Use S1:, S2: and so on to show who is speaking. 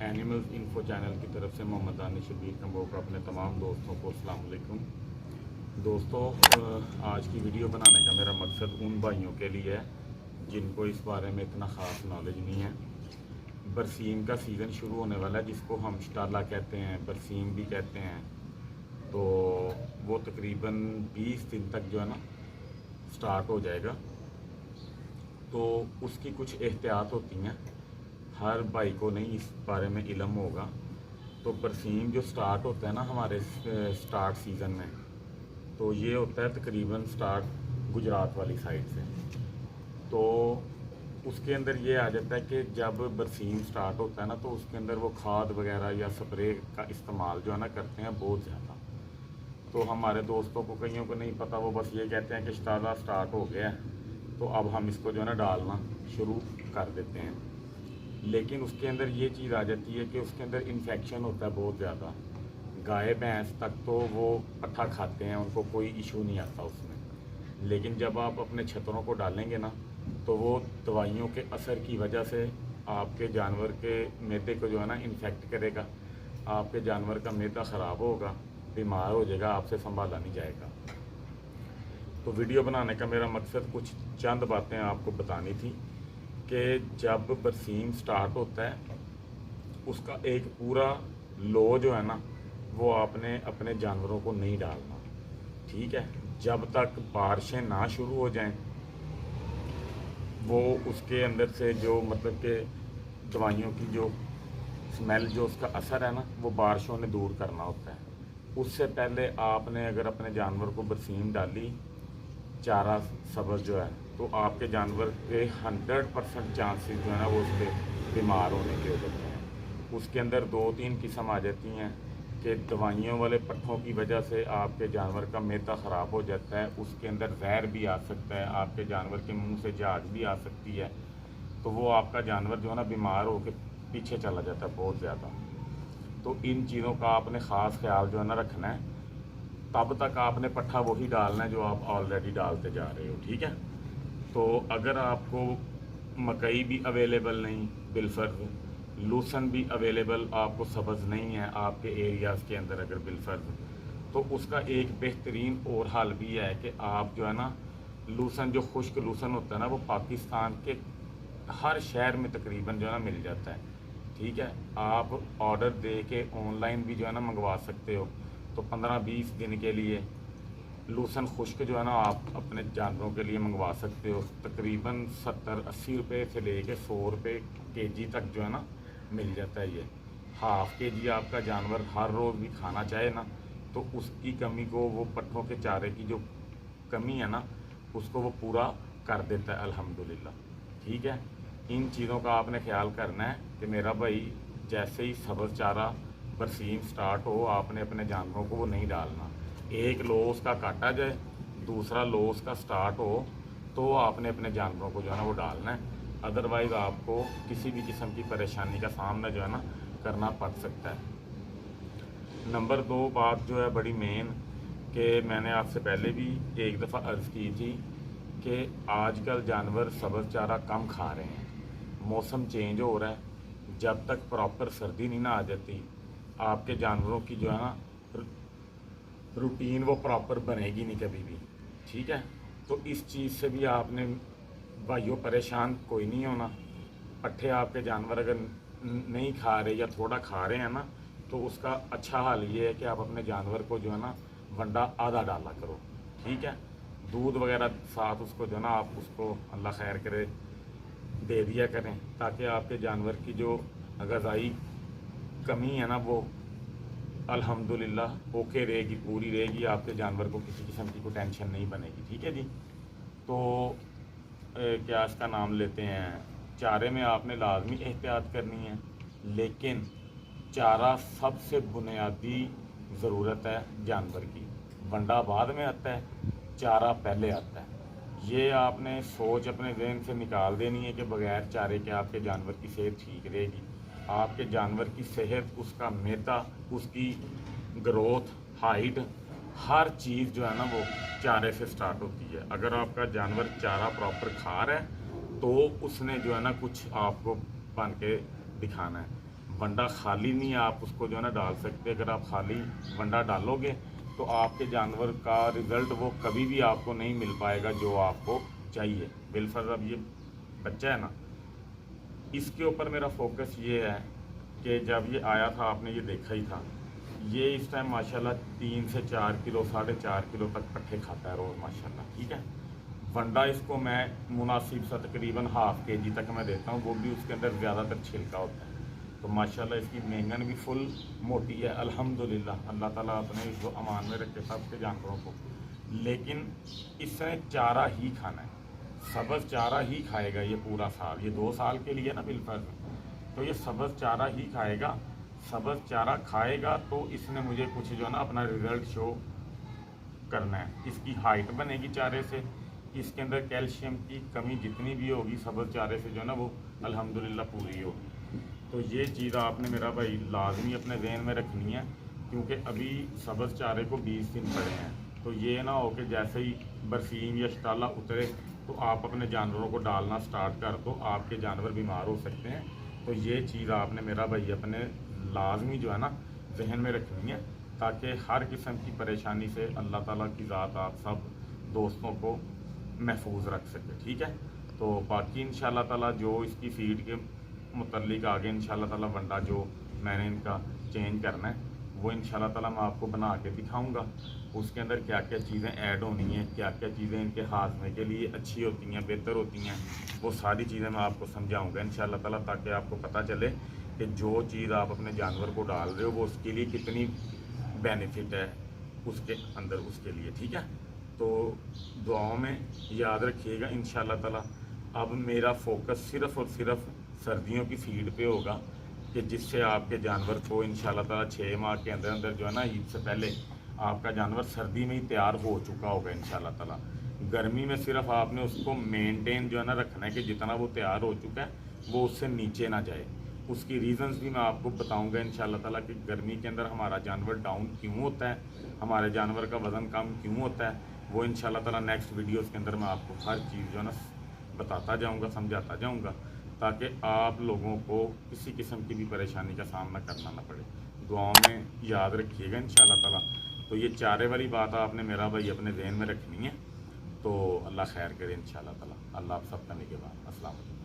S1: Animals info channel की तरफ से मोहम्मद दानिश शबीर कंबोक अपने तमाम दोस्तों को अस्सलाम वालेकुम। दोस्तों, आज की वीडियो बनाने का मेरा मकसद उन भाइयों के लिए है जिनको इस बारे में इतना ख़ास नॉलेज नहीं है। बरसीम का सीज़न शुरू होने वाला है, जिसको हम शटाला कहते हैं, बरसीम भी कहते हैं। तो वो तकरीबन 20 दिन तक जो है ना स्टार्ट हो जाएगा। तो उसकी कुछ एहतियात होती हैं, हर भाई को नहीं इस बारे में इल्म होगा। तो बरसीम जो स्टार्ट होता है ना हमारे स्टार्ट सीज़न में, तो ये होता है तकरीबन स्टार्ट गुजरात वाली साइड से। तो उसके अंदर ये आ जाता है कि जब बरसीम स्टार्ट होता है ना, तो उसके अंदर वो खाद वगैरह या स्प्रे का इस्तेमाल जो है ना करते हैं बहुत ज़्यादा। तो हमारे दोस्तों को कईयों को नहीं पता, वो बस ये कहते हैं कि शटाला स्टार्ट हो गया है तो अब हम इसको जो है ना डालना शुरू कर देते हैं। लेकिन उसके अंदर ये चीज़ आ जाती है कि उसके अंदर इन्फेक्शन होता है बहुत ज़्यादा। गाय भैंस तक तो वो पट्ठा खाते हैं, उनको कोई इशू नहीं आता उसमें। लेकिन जब आप अपने छतरों को डालेंगे ना, तो वो दवाइयों के असर की वजह से आपके जानवर के मैदे को जो है ना इन्फेक्ट करेगा। आपके जानवर का मैदा ख़राब होगा, बीमार हो जाएगा, आपसे संभाला नहीं जाएगा। तो वीडियो बनाने का मेरा मकसद कुछ चंद बातें आपको बतानी थी कि जब बरसीम स्टार्ट होता है उसका एक पूरा लो जो है ना वो आपने अपने जानवरों को नहीं डालना, ठीक है। जब तक बारिशें ना शुरू हो जाएं, वो उसके अंदर से जो मतलब कि दवाइयों की जो स्मेल, जो उसका असर है ना, वो बारिशों ने दूर करना होता है। उससे पहले आपने अगर अपने जानवर को बरसीम डाली, चारा सब्ज़ जो है, तो आपके जानवर के 100% चांसेस जो है ना वो उस पर बीमार होने के हो जाते हैं। उसके अंदर 2-3 किस्म आ जाती हैं कि दवाइयों वाले पट्ठों की वजह से आपके जानवर का मैदा ख़राब हो जाता है, उसके अंदर जहर भी आ सकता है, आपके जानवर के मुंह से झाग भी आ सकती है। तो वो आपका जानवर जो है ना बीमार होकर पीछे चला जाता है बहुत ज़्यादा। तो इन चीज़ों का आपने ख़ास ख्याल जो है ना रखना है। तब तक आपने पट्ठा वही डालना है जो आप ऑलरेडी डालते जा रहे हो, ठीक है। तो अगर आपको मकई भी अवेलेबल नहीं, बिलफर्ज लूसन भी अवेलेबल आपको सब्ज़ नहीं है आपके एरियाज़ के अंदर अगर बिलफर्ज, तो उसका एक बेहतरीन और हल भी है कि आप जो है ना लूसन, जो खुश्क लूसन होता है ना, वो पाकिस्तान के हर शहर में तकरीबन जो है ना मिल जाता है, ठीक है। आप ऑर्डर दे के ऑनलाइन भी जो है ना मंगवा सकते हो। तो 15-20 दिन के लिए लूसन खुश्क जो है ना आप अपने जानवरों के लिए मंगवा सकते हो। तकरीबन 70-80 रुपये से लेके 100 रुपये केजी तक जो है ना मिल जाता है। ये हाफ़ केजी आपका जानवर हर रोज़ भी खाना चाहे ना, तो उसकी कमी को वो पट्ठों के चारे की जो कमी है ना उसको वो पूरा कर देता है अल्हम्दुलिल्लाह, ठीक है। इन चीज़ों का आपने ख्याल करना है कि मेरा भाई जैसे ही सब्ज़ चारा बरसीम स्टार्ट हो, आपने अपने जानवरों को वो नहीं डालना। एक लो उसका काटा जाए, दूसरा लो उसका स्टार्ट हो, तो आपने अपने जानवरों को जो है ना वो डालना है। अदरवाइज़ आपको किसी भी किस्म की परेशानी का सामना जो है ना करना पड़ सकता है। नंबर 2 बात जो है बड़ी मेन, कि मैंने आपसे पहले भी एक दफ़ा अर्ज़ की थी कि आजकल जानवर सब्ज़ चारा कम खा रहे हैं। मौसम चेंज हो रहा है, जब तक प्रॉपर सर्दी नहीं ना आ जाती, आपके जानवरों की जो है ना रूटीन वो प्रॉपर बनेगी नहीं कभी भी, ठीक है। तो इस चीज़ से भी आपने भाइयों परेशान कोई नहीं होना। पट्ठे आपके जानवर अगर नहीं खा रहे या थोड़ा खा रहे हैं ना, तो उसका अच्छा हाल ये है कि आप अपने जानवर को जो है ना वंडा आधा डाला करो, ठीक है। दूध वगैरह साथ उसको जो है ना आप उसको अल्लाह खैर करे दे दिया करें, ताकि आपके जानवर की जो ग़िज़ाई कमी है ना वो अल्हम्दुलिल्लाह ओके रहेगी, पूरी रहेगी। आपके जानवर को किसी किस्म की कोई टेंशन नहीं बनेगी, ठीक है जी। तो क्या इसका नाम लेते हैं, चारे में आपने लाजमी एहतियात करनी है, लेकिन चारा सबसे बुनियादी ज़रूरत है जानवर की। वंडा बाद में आता है, चारा पहले आता है। ये आपने सोच अपने जहन से निकाल देनी है कि बग़ैर चारे के आपके जानवर की सेहत ठीक रहेगी। आपके जानवर की सेहत, उसका मैदा, उसकी ग्रोथ, हाइट, हर चीज़ जो है ना वो चारे से स्टार्ट होती है। अगर आपका जानवर चारा प्रॉपर खा रहा है तो उसने जो है ना कुछ आपको बन के दिखाना है, वंडा खाली नहीं आप उसको जो है ना डाल सकते। अगर आप खाली वंडा डालोगे तो आपके जानवर का रिज़ल्ट वो कभी भी आपको नहीं मिल पाएगा जो आपको चाहिए। बिलफर्ज अब ये बच्चा है ना, इसके ऊपर मेरा फोकस ये है कि जब ये आया था आपने ये देखा ही था, ये इस टाइम माशाल्लाह 3 से 4 किलो 4.5 किलो तक पट्ठे खाता है रोज़ माशाल्लाह। ठीक है, वंडा इसको मैं मुनासिब सा तकरीबन हाफ kg तक मैं देता हूँ, वो भी उसके अंदर ज़्यादातर छिलका होता है। तो माशाल्लाह इसकी मेंगन भी फुल मोटी है अल्हम्दुलिल्लाह। अल्लाह ताला अपने इसको अमान में रखे सबके जानवरों को। लेकिन इसने चारा ही खाना है, सब्ज़ चारा ही खाएगा ये पूरा साल। ये 2 साल के लिए ना बिलफर्ज, तो ये सब्ज़ चारा ही खाएगा। सब्ज़ चारा खाएगा तो इसने मुझे कुछ जो है ना अपना रिज़ल्ट शो करना है। इसकी हाइट बनेगी चारे से, इसके अंदर कैल्शियम की कमी जितनी भी होगी सब्ज़ चारे से जो है ना वो अल्हम्दुलिल्लाह पूरी होगी। तो ये चीज़ आपने मेरा भाई लाजमी अपने ज़हन में रखनी है, क्योंकि अभी सब्ज़ चारे को 20 दिन पड़े हैं। तो ये ना हो कि जैसे ही बरसीम या शटाला उतरे तो आप अपने जानवरों को डालना स्टार्ट कर दो, आपके जानवर बीमार हो सकते हैं। तो ये चीज़ आपने मेरा भाई अपने लाजमी जो है ना जहन में रखनी है, ताकि हर किस्म की परेशानी से अल्लाह ताला की ज़ात आप सब दोस्तों को महफूज रख सके। ठीक है, तो बाकी इंशाल्लाह ताला जो इसकी फीड के मुतल्लिक आगे इंशाल्लाह ताला वंडा जो मैंने इनका चेंज करना है वो इंशाल्लाह ताला मैं आपको बना के दिखाऊंगा। उसके अंदर क्या क्या चीज़ें ऐड होनी हैं, क्या क्या चीज़ें इनके हाजमे के लिए अच्छी होती हैं, बेहतर होती हैं, वो सारी चीज़ें मैं आपको समझाऊंगा इंशाल्लाह ताला, ताकि आपको पता चले कि जो चीज़ आप अपने जानवर को डाल रहे हो वो उसके लिए कितनी बेनिफिट है उसके अंदर उसके लिए। ठीक है, तो दुआओं में याद रखिएगा इंशाल्लाह ताला। अब मेरा फोकस सिर्फ़ और सिर्फ सर्दियों की फीड पे होगा कि जिससे आपके जानवर को इंशाल्लाह ताला 6 माह के अंदर अंदर जो है ना ईद से पहले आपका जानवर सर्दी में ही तैयार हो चुका होगा इंशाल्लाह ताला। गर्मी में सिर्फ आपने उसको मेंटेन जो है ना रखना है कि जितना वो तैयार हो चुका है वो उससे नीचे ना जाए। उसकी रीज़न्स भी मैं आपको बताऊंगा इंशाल्लाह ताला कि गर्मी के अंदर हमारा जानवर डाउन क्यों होता है, हमारे जानवर का वज़न कम क्यों होता है, वो इंशाल्लाह ताला नेक्स्ट वीडियोज़ के अंदर मैं आपको हर चीज़ जो है ना बताता जाऊँगा, समझाता जाऊँगा, ताकि आप लोगों को किसी किस्म की भी परेशानी का सामना करना ना पड़े। दुआओं में याद रखिएगा इंशाल्लाह ताला। तो ये चारे वाली बात आपने मेरा भाई अपने ज़हन में रखनी है। तो अल्लाह खैर करे इंशाल्लाह ताला। अल्लाह आप सबका निगहबान। अस्सलाम वालेकुम।